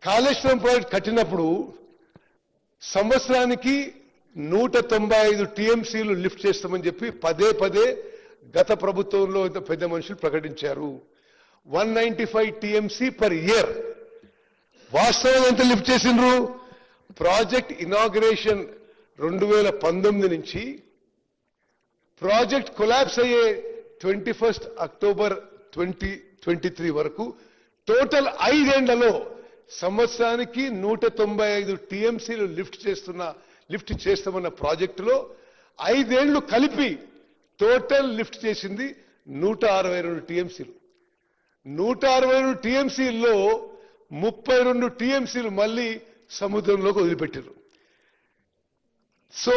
Kaleshwaram project కట్టినప్పుడు సంవత్సరానికి 195 టీఎంసీలు లిఫ్ట్ చేస్తామని చెప్పి పదే పదే గత ప్రభుత్వంలో పెద్ద మనుషులు ప్రకటించారు. 195 టీఎంసీ పర్ ఇయర్. వాస్తవం ఎంత లిఫ్ట్ చేసిండ్రు? ప్రాజెక్ట్ ఇనాగ్రేషన్ 2019 నుంచి ప్రాజెక్ట్ కొలాప్స్ అయ్యే 21 అక్టోబర్ 2023 వరకు టోటల్ 5 ఏళ్లలో సంవత్సరానికి 195 టీఎంసీలు లిఫ్ట్ చేస్తామన్న ప్రాజెక్టులో 5 ఏళ్లు కలిపి టోటల్ లిఫ్ట్ చేసింది 162 టీఎంసీలు. 162 టీఎంసీల్లో 32 టీఎంసీలు మళ్ళీ సముద్రంలోకి వదిలిపెట్టారు. So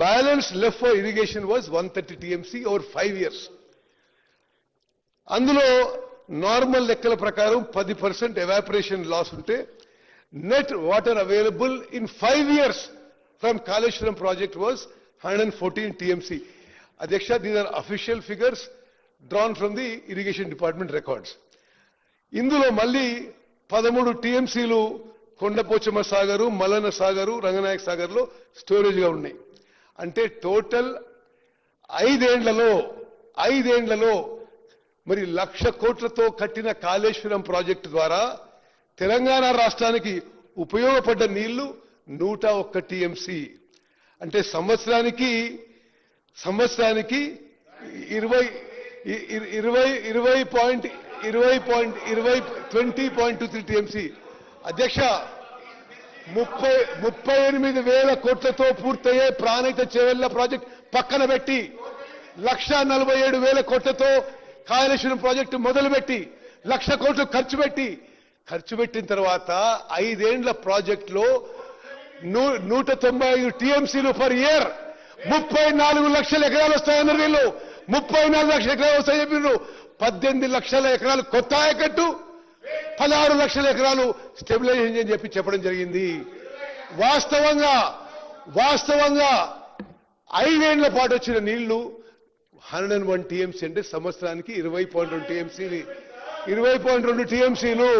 balance left for irrigation was 130 TMC over 5 years. అందులో నార్మల్ లెక్కల ప్రకారం 10% ఎవాపరేషన్ లాస్ ఉంటే net water available in 5 years from Kaleshwaram project was 114 TMC. అధ్యక్ష, these are official figures drawn from the irrigation department records. ఇందులో మళ్ళీ 13 టీఎంసీలు కొండపోచమ్మ సాగరు, మల్లన్న సాగరు, రంగనాయక సాగర్లో స్టోరేజ్గా ఉన్నాయి. అంటే టోటల్ 5 ఏళ్లలో మరి 1,00,000 కోట్లతో కట్టిన కాళేశ్వరం ప్రాజెక్టు ద్వారా తెలంగాణ రాష్ట్రానికి ఉపయోగపడ్డ నీళ్లు 101 టీఎంసీ. అంటే సంవత్సరానికి 20.23 టీఎంసీ. అధ్యక్ష, 38,000 కోట్లతో పూర్తయ్యే ప్రాణహిత చేవెళ్ల ప్రాజెక్ట్ పక్కన పెట్టి 1,47,000 కోట్లతో కాళేశ్వరం ప్రాజెక్టు మొదలుపెట్టి 1,00,000 కోట్లు ఖర్చు పెట్టిన తర్వాత 5 ఏళ్ల ప్రాజెక్టులో 195 టీఎంసీలు పర్ ఇయర్, 34 లక్షల ఎకరాలు వస్తాయన్నారు వీళ్ళు. 34 లక్షల ఎకరాలు వస్తాయని చెప్పినారు. 18 లక్షల ఎకరాలు కొత్త ఆయకట్టు, 16 లక్షల ఎకరాలు స్టెబిలైజేషన్ అని చెప్పడం జరిగింది. వాస్తవంగా 5 ఏళ్ల పాటు వచ్చిన నీళ్లు 101 టీఎంసీ. అంటే సంవత్సరానికి 20.2 టీఎంసీలు.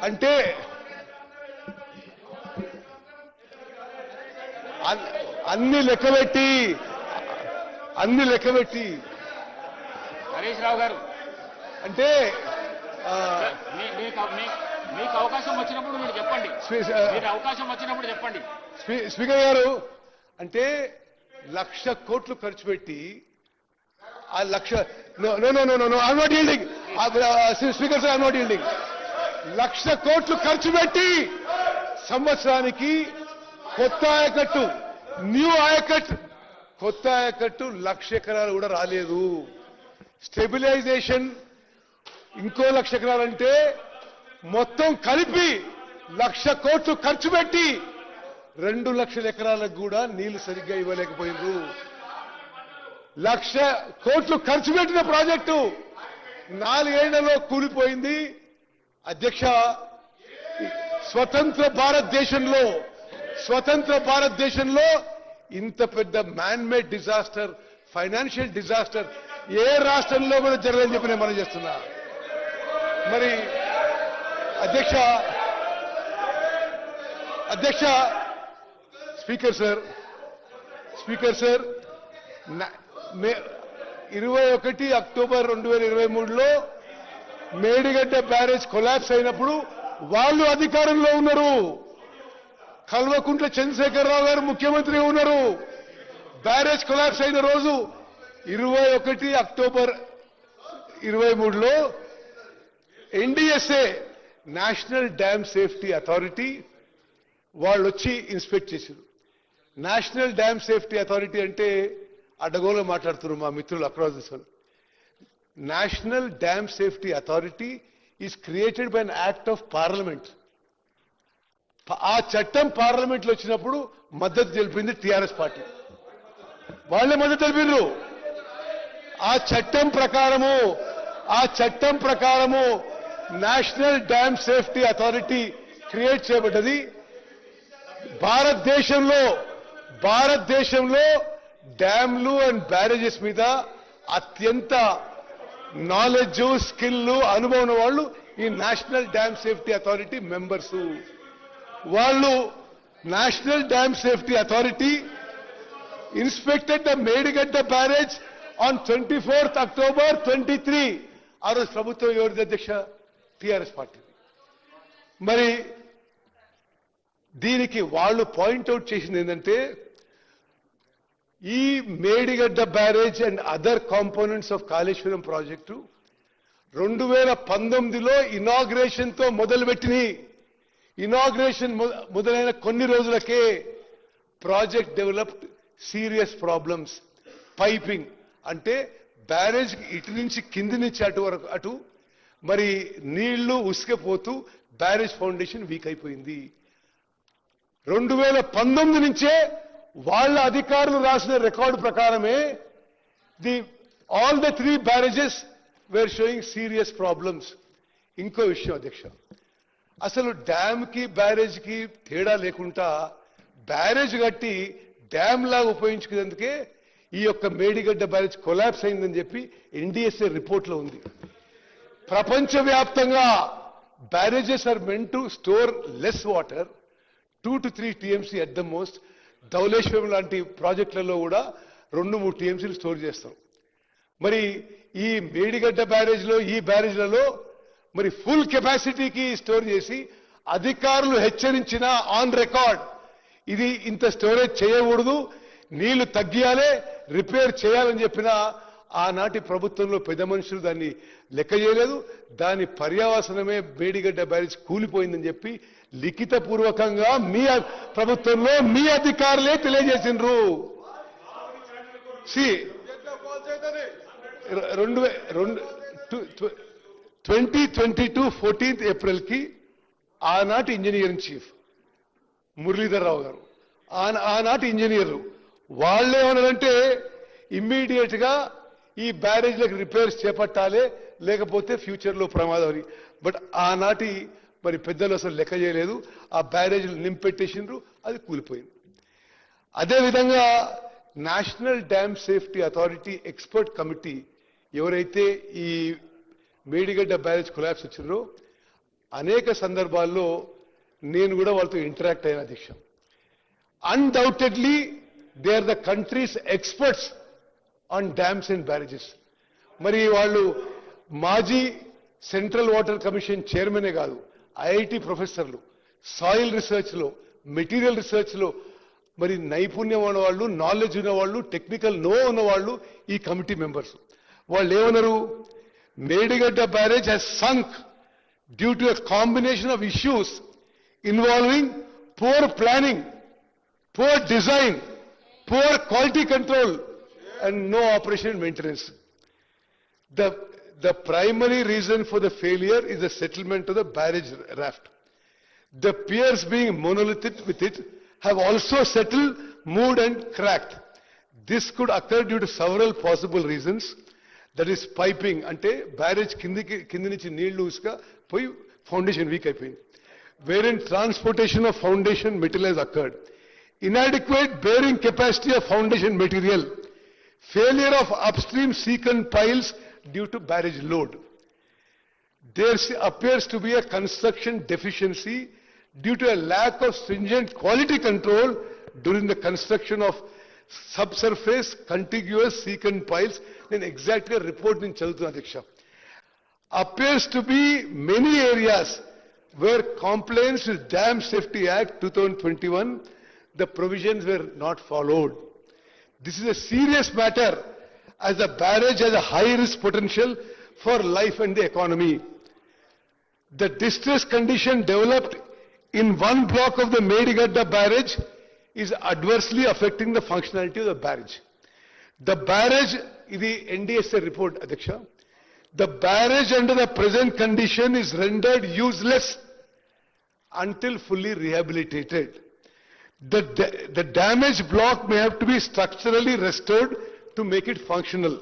అంటే అన్ని లెక్కబెట్టి హరీష్ రావు గారు, అంటే మీకు అవకాశం వచ్చినప్పుడు మీరు చెప్పండి. అవకాశం వచ్చినప్పుడు చెప్పండి. స్పీకర్ గారు, అంటే 1,00,000 కోట్లు ఖర్చు పెట్టి ఆ 1,00,000 I'm not yielding speaker sir, I'm not yielding. 1,00,000 కోట్లు ఖర్చు పెట్టి సంవత్సరానికి కొత్త ఆయకట్టు, న్యూ ఆయకట్, కొత్త ఆయకట్టు 1,00,000 ఎకరాలు కూడా రాలేదు. స్టెబిలైజేషన్ ఇంకో 1,00,000 ఎకరాలంటే మొత్తం కలిపి 1,00,000 కోట్లు ఖర్చు పెట్టి 2 లక్షల ఎకరాలకు కూడా నీళ్లు సరిగ్గా ఇవ్వలేకపోయినారు. 1,00,000 కోట్లు ఖర్చు పెట్టిన ప్రాజెక్టు 4 ఏళ్లలో కూలిపోయింది. అధ్యక్ష, స్వతంత్ర భారతదేశంలో ఇంత పెద్ద man made disaster, financial disaster ఏ రాష్ట్రంలో కూడా జరగదని చెప్పి నేను మనం చేస్తున్నా. మరి అధ్యక్ష, స్పీకర్ సార్ 21 అక్టోబర్ 2023లో మేడిగడ్డ బ్యారేజ్ కొలాప్స్ అయినప్పుడు వాళ్ళు అధికారంలో ఉన్నారు. కల్వకుంట్ల చంద్రశేఖరరావు గారు ముఖ్యమంత్రిగా ఉన్నారు. బ్యారేజ్ కొలాప్స్ అయిన రోజు 21 అక్టోబర్ 2023లో NDSA, national dam safety authority వాళ్ళు వచ్చి ఇన్స్పెక్ట్ చేశారు. నేషనల్ డ్యామ్ సేఫ్టీ అథారిటీ అంటే అడ్డగోలు మాట్లాడుతున్నారు మా మిత్రులు across this world. National dam safety authority is created by an act of parliament. ఆ చట్టం పార్లమెంట్ లో వచ్చినప్పుడు మద్దతు తెలిపింది టీఆర్ఎస్ పార్టీ. వాళ్ళే మద్దతు తెలిపారు. ఆ చట్టం ప్రకారము national dam safety authority create చేయబడ్డది. భారతదేశంలో డ్యామ్లు అండ్ బ్యారేజెస్ మీద అత్యంత నాలెడ్జ్, స్కిల్, అనుభవం వాళ్ళు ఈ national dam safety authority members. వాళ్ళు national dam safety authority inspected the Medigadda barrage on 24th October 23. ఆ రోజు ప్రభుత్వం ఎవరిది అధ్యక్ష? TRS party. మరి దీనికి వాళ్ళు పాయింట్అవుట్ చేసింది ఏంటంటే ఈ Medigadda barrage and other components of Kaleshwaram project 2019లో ఇనాగ్రేషన్ తో మొదలుపెట్టిన ఇనాగ్రేషన్ మొదలైన కొన్ని రోజులకే project developed serious problems. Piping అంటే బ్యారేజ్ ఇటు నుంచి కింది నుంచి అటు వరకు అటు మరి నీళ్లు ఉసుకపోతూ బ్యారేజ్ ఫౌండేషన్ వీక్ అయిపోయింది. 2019 నుంచే వాళ్ళ అధికారులు రాసిన రికార్డు ప్రకారమే all the 3 barrages were showing serious problems. ఇంకో విషయం అధ్యక్ష, అసలు డ్యామ్ కి బ్యారేజ్ కి తేడా లేకుండా బ్యారేజ్ కట్టి డ్యామ్ లాగా ఉపయోగించుకునేందుకే ఈ యొక్క మేడిగడ్డ బ్యారేజ్ కొలాప్స్ అయిందని చెప్పి ఎన్డీఎస్ఏ రిపోర్ట్లో ఉంది. ప్రపంచవ్యాప్తంగా barrages are meant to store less water, 2 to 3 TMC at the most. Dowleswaram లాంటి ప్రాజెక్టులలో కూడా 2-3 TMCలు స్టోర్ చేస్తాం. మరి ఈ మేడిగడ్డ బ్యారేజ్లో ఈ బ్యారేజ్లలో మరి ఫుల్ కెపాసిటీకి స్టోర్ చేసి అధికారులు హెచ్చరించిన ఆన్ రికార్డ్ ఇది ఇంత స్టోరేజ్ చేయకూడదు, నీళ్లు తగ్గియాలే, రిపేర్ చేయాలని చెప్పిన ఆనాటి ప్రభుత్వంలో పెద్ద మనుషులు దాన్ని లెక్క చేయలేదు. దాని పర్యావసనమే మేడిగడ్డ బ్యారేజ్ కూలిపోయిందని చెప్పి లిఖిత పూర్వకంగా మీ ప్రభుత్వంలో మీ అధికారులే తెలియజేసినారు. 2022 14th April ఆనాటి ఇంజనీరింగ్ చీఫ్ మురళీధర్ రావు గారు, ఆనాటి ఇంజనీర్లు వాళ్ళేమన్నారంటే ఇమ్మీడియట్ గా ఈ బ్యారేజ్లకు రిపేర్స్ చేపట్టాలి, లేకపోతే ఫ్యూచర్ లో ప్రమాదం అని. బట్ ఆనాటి మరి పెద్దలు అసలు లెక్క చేయలేదు, ఆ బ్యారేజ్లు నింపెట్టేసిండ్రు, అది కూలిపోయింది. అదేవిధంగా national dam safety authority expert committee ఎవరైతే ఈ మేడిగడ్డ బ్యారేజ్ కొలాప్స్ వచ్చిందో అనేక సందర్భాల్లో నేను కూడా వాళ్ళతో ఇంటరాక్ట్ అయిన అధ్యక్ష. Undoubtedly they are the country's experts on dams and barrages. మరి వాళ్ళు మాజీ సెంట్రల్ వాటర్ కమిషన్ చైర్మనే కాదు, ఐఐటి ప్రొఫెసర్లు, సాయిల్ రీసెర్చ్ లో, మెటీరియల్ రీసెర్చ్ లో మరి నైపుణ్యం ఉన్నవాళ్ళు, నాలెడ్జ్ ఉన్నవాళ్ళు, టెక్నికల్ నో ఉన్నవాళ్ళు ఈ కమిటీ మెంబర్స్. వాళ్ళు ఏమన్నారు? Medigadda barrage has sunk due to a combination of issues involving poor planning, poor design, poor quality control and no operation and maintenance. The primary reason for the failure is the settlement of the barrage raft. The piers being monolithic with it have also settled, moved and cracked. This could occur due to several possible reasons. That is piping, ante barrage kindi nunchi neellu uska poi foundation weak అయిపోయింది. Wherein transportation of foundation material has occurred, inadequate bearing capacity of foundation material, failure of upstream secant piles due to barrage load. There appears to be a construction deficiency due to a lack of stringent quality control during the construction of subsurface contiguous secant piles. Then exactly a report in Chalutuna Diksha. Appears to be many areas where compliance with Dam Safety Act 2021, the provisions were not followed. This is a serious matter as the barrage has a high risk potential for life and the economy. The distress condition developed in one block of the Medigadda barrage is adversely affecting the functionality of the barrage. The barrage, the NDSA report, Adhyaksha, the barrage under the present condition is rendered useless until fully rehabilitated. The damaged block may have to be structurally restored to make it functional.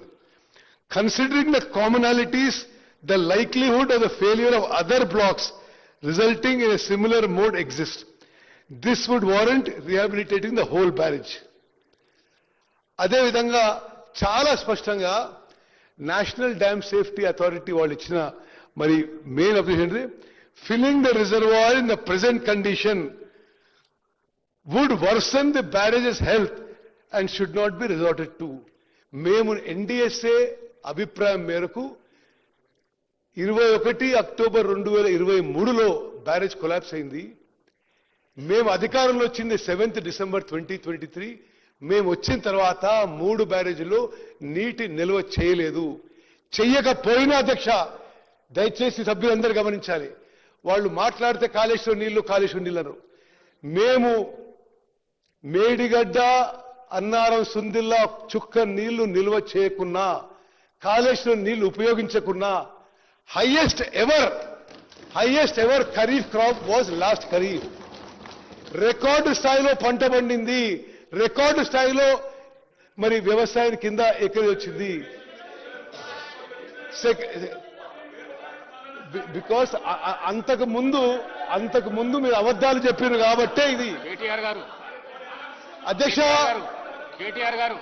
Considering the commonalities, the likelihood of the failure of other blocks resulting in a similar mode exists. This would warrant rehabilitating the whole barrage. అదే విధంగా చాలా స్పష్టంగా national dam safety authority వాళ్ళు ఇచ్చిన మరి main objection ఏంటి, filling the reservoir in the present condition would worsen the barrage's health and should not be resorted to. మేము NDSA అభిప్రాయం మేరకు 21 అక్టోబర్ 2023లో బ్యారేజ్ కొలాప్స్ అయింది. మేము అధికారంలో వచ్చింది 7th డిసెంబర్ 2023. మేము వచ్చిన తర్వాత 3 బ్యారేజీల్లో నీటి నిల్వ చేయలేదు. చెయ్యకపోయినా అధ్యక్ష, దయచేసి సభ్యులందరూ గమనించాలి, వాళ్ళు మాట్లాడితే కాళేశ్వరం నీళ్లు అన్నారు. మేము మేడిగడ్డ, అన్నారం, సుందిల్లా చుక్క నీళ్లు నిల్వ చేయకున్నా, కాళేశ్వరం నీళ్లు ఉపయోగించకున్నా, highest ever kharif crop was last kharif. Record స్థాయిలో పంట పండింది, రికార్డు స్థాయిలో మరి వ్యవసాయం కింద ఎక్కడి వచ్చింది. బికాస్ అంతకు ముందు మీరు అబద్ధాలు చెప్పారు కాబట్టే ఇది. కేటీఆర్ గారు, అధ్యక్ష కేటీఆర్ గారు,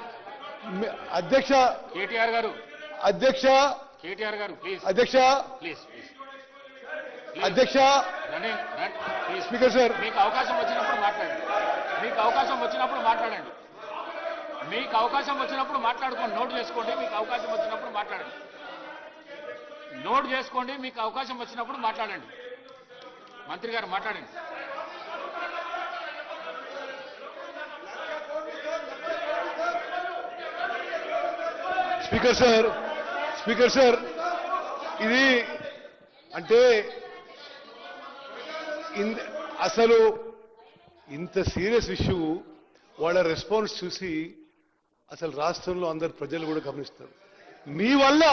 అధ్యక్ష కేటీఆర్ గారు, అధ్యక్ష కేటీఆర్ గారు, ప్లీజ్ అధ్యక్ష ప్లీజ్ అధ్యక్ష ప్లీజ్. స్పీకర్ సార్, మీకు అవకాశం వచ్చినప్పుడు మాట్లాడండి. మీకు అవకాశం వచ్చినప్పుడు మాట్లాడండి. మీకు అవకాశం వచ్చినప్పుడు మాట్లాడుకోండి. నోట్ చేసుకోండి. మీకు అవకాశం వచ్చినప్పుడు మాట్లాడండి. నోట్ చేసుకోండి. మీకు అవకాశం వచ్చినప్పుడు మాట్లాడండి. మంత్రి గారు మాట్లాడండి. స్పీకర్ సార్, ఇది అంటే అసలు ఇంత సీరియస్ ఇష్యూ వాళ్ళ రెస్పాన్స్ చూసి అసలు రాష్ట్రంలో అందరు ప్రజలు కూడా గమనిస్తారు. మీ వల్ల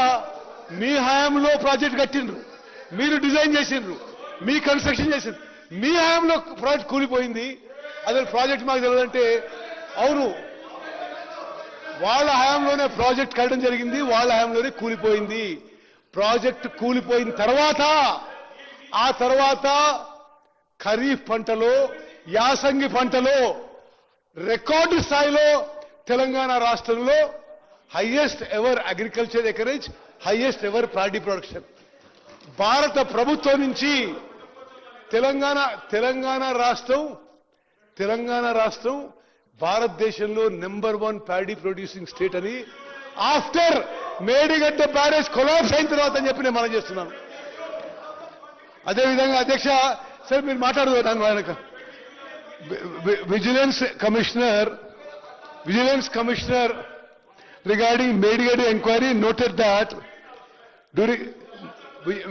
మీ హయాంలో ప్రాజెక్ట్ కట్టిండ్రు, మీరు డిజైన్ చేసిండ్రు, మీ కన్స్ట్రక్షన్ చేసిండ్రు, మీ హయాంలో ప్రాజెక్ట్ కూలిపోయింది. అసలు ప్రాజెక్ట్ మాకు తెలియదంటే అవును, వాళ్ళ హయాంలోనే ప్రాజెక్ట్ కట్టడం జరిగింది, వాళ్ళ హయాంలోనే కూలిపోయింది. ప్రాజెక్ట్ కూలిపోయిన ఆ తర్వాత ఖరీఫ్ పంటలో, యాసంగి పంటలో రికార్డు స్థాయిలో తెలంగాణ రాష్ట్రంలో highest ever agriculture acreage, highest ever paddy production. భారత ప్రభుత్వం నుంచి తెలంగాణ రాష్ట్రం భారతదేశంలో నెంబర్ 1 ప్యాడీ ప్రొడ్యూసింగ్ స్టేట్ అని ఆఫ్టర్ మేడిగడ్డ బ్యారేజ్ కొలాప్స్ అయిన తర్వాత అని చెప్పి నేను మనం చేస్తున్నాను. అదేవిధంగా అధ్యక్ష సార్, మీరు మాట్లాడుతున్నాను ఆయనక vigilance commissioner regarding Medigadi inquiry noted that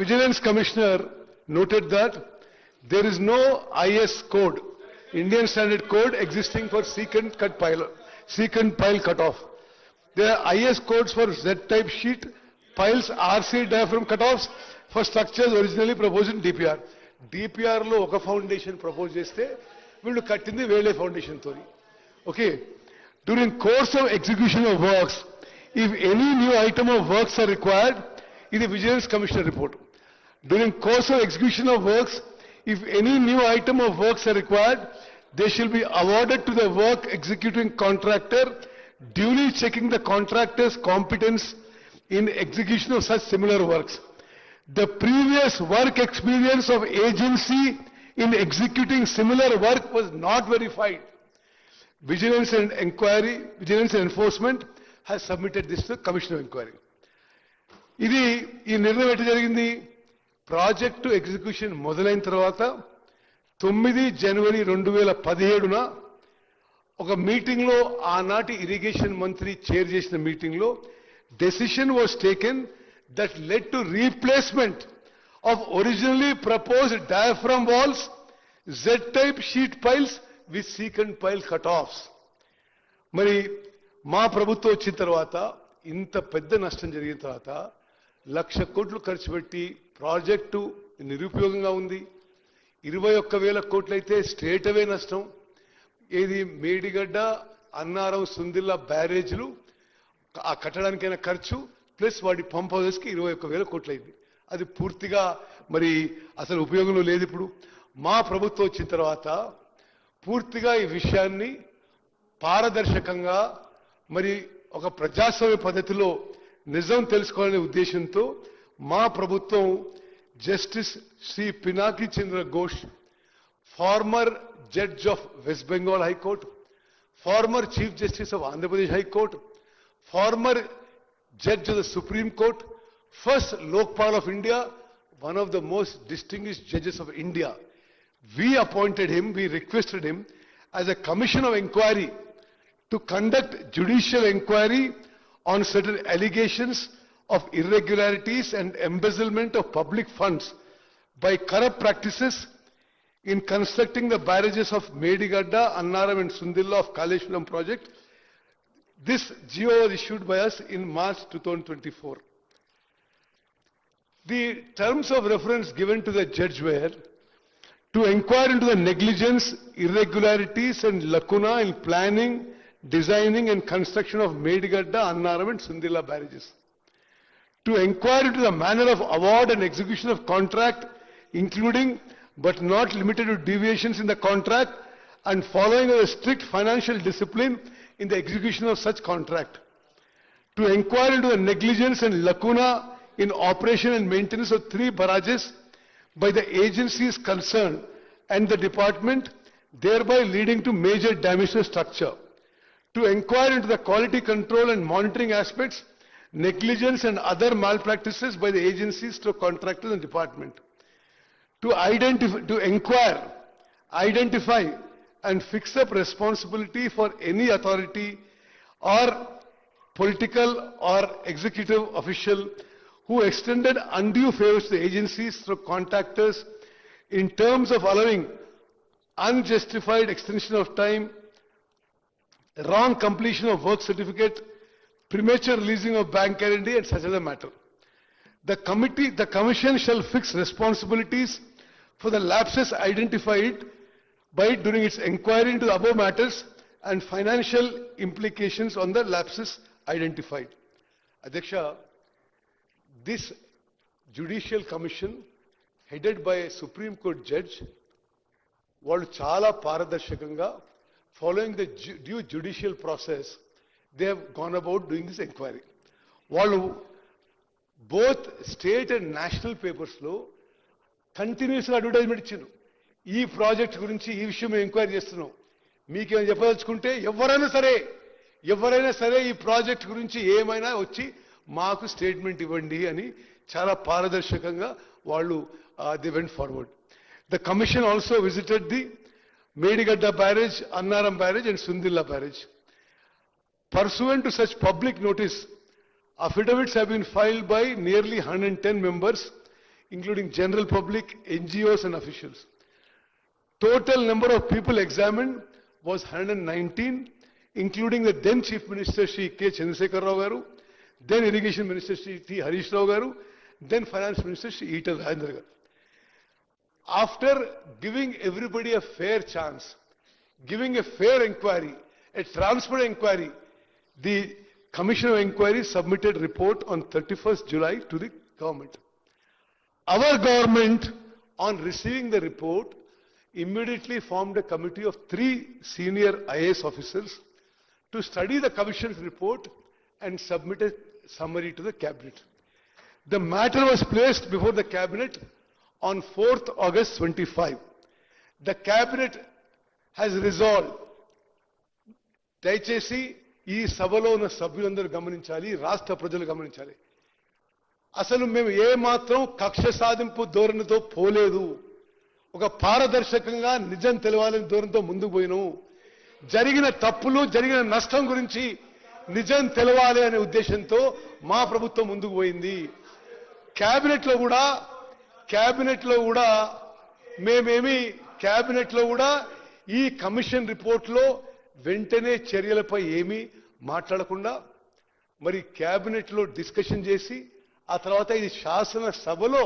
Vigilance Commissioner noted that there is no IS code, Indian Standard Code existing for secant pile cutoff. There are IS codes for Z-type sheet piles, RC diaphragm cutoffs for structures originally proposed in DPR. DPR లో ఒక foundation propose చేస్తే వీళ్ళు కట్టింది వేరే foundation తోని. Okay, during course of execution of works, if any new item of works are required, ఇది Vigilance Commissioner report. During course of execution of works, if any new item of works are required, they shall be awarded to the work executing contractor, duly checking the contractor's competence in execution of such similar works. The previous work experience of agency in executing similar work was not verified. Vigilance and Enforcement has submitted this to Commission of Inquiry. ఈ నిర్ణయం ఎట్లా జరిగింది? Project execution మొదలైన తర్వాత 9 జనవరి 2017 ఒక meeting లో, ఆనాటి irrigation మంత్రి చైర్ చేసిన మీటింగ్ లో decision was taken that led to replacement of originally proposed diaphragm walls, Z type sheet piles with secant pile cut offs. మరి మా ప్రభుత్వం వచ్చిన తర్వాత, ఇంత పెద్ద నష్టం జరిగిన తర్వాత 1,00,000 కోట్లు ఖర్చు పెట్టి ప్రాజెక్టు నిరుపయోగంగా ఉంది. 21,000 కోట్లు అయితే స్ట్రేట్ అవే నష్టం. ఏది మేడిగడ్డ, అన్నారం, సుందిల్లా బ్యారేజ్లు ఆ కట్టడానికైనా ఖర్చు ప్లస్ వాటి పంప్ హౌసెస్కి 21,000 కోట్లు అయింది. అది పూర్తిగా మరి అసలు ఉపయోగంలో లేదు. ఇప్పుడు మా ప్రభుత్వం వచ్చిన తర్వాత పూర్తిగా ఈ విషయాన్ని పారదర్శకంగా మరి ఒక ప్రజాస్వామ్య పద్ధతిలో నిజం తెలుసుకోవాలనే ఉద్దేశంతో మా ప్రభుత్వం Justice Sri Pinaki Chandra Ghosh, former Judge of West Bengal High Court, former Chief Justice of Andhra Pradesh High Court, former Judge of the Supreme Court, first Lokpal of India, one of the most distinguished judges of India. We appointed him, we requested him as a commission of inquiry to conduct judicial inquiry on certain allegations of irregularities and embezzlement of public funds by corrupt practices in constructing the barrages of Medigadda, Annaram and Sundilla of Kaleshwaram project. This GO was issued by us in March 2024. The terms of reference given to the judge were to inquire into the negligence, irregularities and lacuna in planning, designing and construction of Medigadda, Annaram and Sundilla barrages. To inquire into the manner of award and execution of contract, including but not limited to deviations in the contract and following of a strict financial discipline in the execution of such contract. To inquire into the negligence and lacuna in operation and maintenance of 3 barrages by the agencies concerned and the department, thereby leading to major damage to the structure. To inquire into the quality control and monitoring aspects, negligence and other malpractices by the agencies to contractors and department. To inquire, identify and fix up responsibility for any authority or political or executive official who extended undue favors to the agencies through contractors in terms of allowing unjustified extension of time, wrong completion of work certificate, premature releasing of bank guarantee and such other matter. The commission shall fix responsibilities for the lapses identified by during its inquiry into the above matters and financial implications on the lapses identified. Adhyaksha, this judicial commission headed by a Supreme Court judge, వాళ్ళు చాలా పారదర్శకంగా following the due judicial process, they have gone about doing this inquiry. వాళ్ళు both state and national papers లో కంటిన్యూస్గా advertisement ఇచ్చారు. ఈ project గురించి ఈ విషయం మేము ఎంక్వైరీ చేస్తున్నాం, మీకేమైనా చెప్పదలుచుకుంటే ఎవరైనా సరే ఈ ప్రాజెక్ట్ గురించి ఏమైనా వచ్చి మాకు స్టేట్మెంట్ ఇవ్వండి అని చాలా పారదర్శకంగా వాళ్ళు they went forward. The commission also visited the Medigadda barrage, Annaram barrage and Sundilla barrage. Pursuant to such public notice, affidavits have been filed by nearly 110 members, including general public, NGOs and officials. Total number of people examined was 119, including the then Chief Minister Shri K. Chandrasekhar Rao Garu, then Irrigation Minister Shri T. Harish Rao Garu, then Finance Minister Shri Eaton Rajendra Garu. After giving everybody a fair chance, giving a fair inquiry, a transparent inquiry, the Commission of Inquiry submitted report on 31st July to the government. Our government, on receiving the report, immediately formed a committee of 3 senior IAS officers to study the Commission's report and submit a summary to the Cabinet. The matter was placed before the Cabinet on 4th August 25. The Cabinet has resolved, దయచేసి ఈ సభలో ఉన్న సభ్యులందరూ గమనించాలి, రాష్ట్ర ప్రజలు గమనించాలి. అసలు మేము ఏమాత్రం కక్ష సాధింపు ధోరణితో పోలేదు. ఒక పారదర్శకంగా నిజం తెలవాలని ధోరణితో ముందుకు పోయినాము. జరిగిన తప్పులు, జరిగిన నష్టం గురించి నిజం తెలవాలి అనే ఉద్దేశంతో మా ప్రభుత్వం ముందుకు పోయింది. క్యాబినెట్లో కూడా ఈ కమిషన్ రిపోర్ట్లో వెంటనే చర్యలపై ఏమీ మాట్లాడకుండా మరి క్యాబినెట్లో డిస్కషన్ చేసి ఆ తర్వాత ఇది శాసనసభలో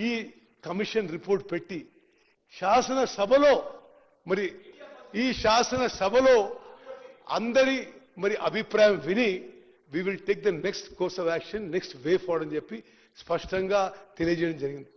ఈ కమిషన్ రిపోర్ట్ పెట్టి శాసనసభలో అందరి అభిప్రాయం విని we will take the next course of action, next way forward అని చెప్పి స్పష్టంగా తెలియజేయడం జరిగింది.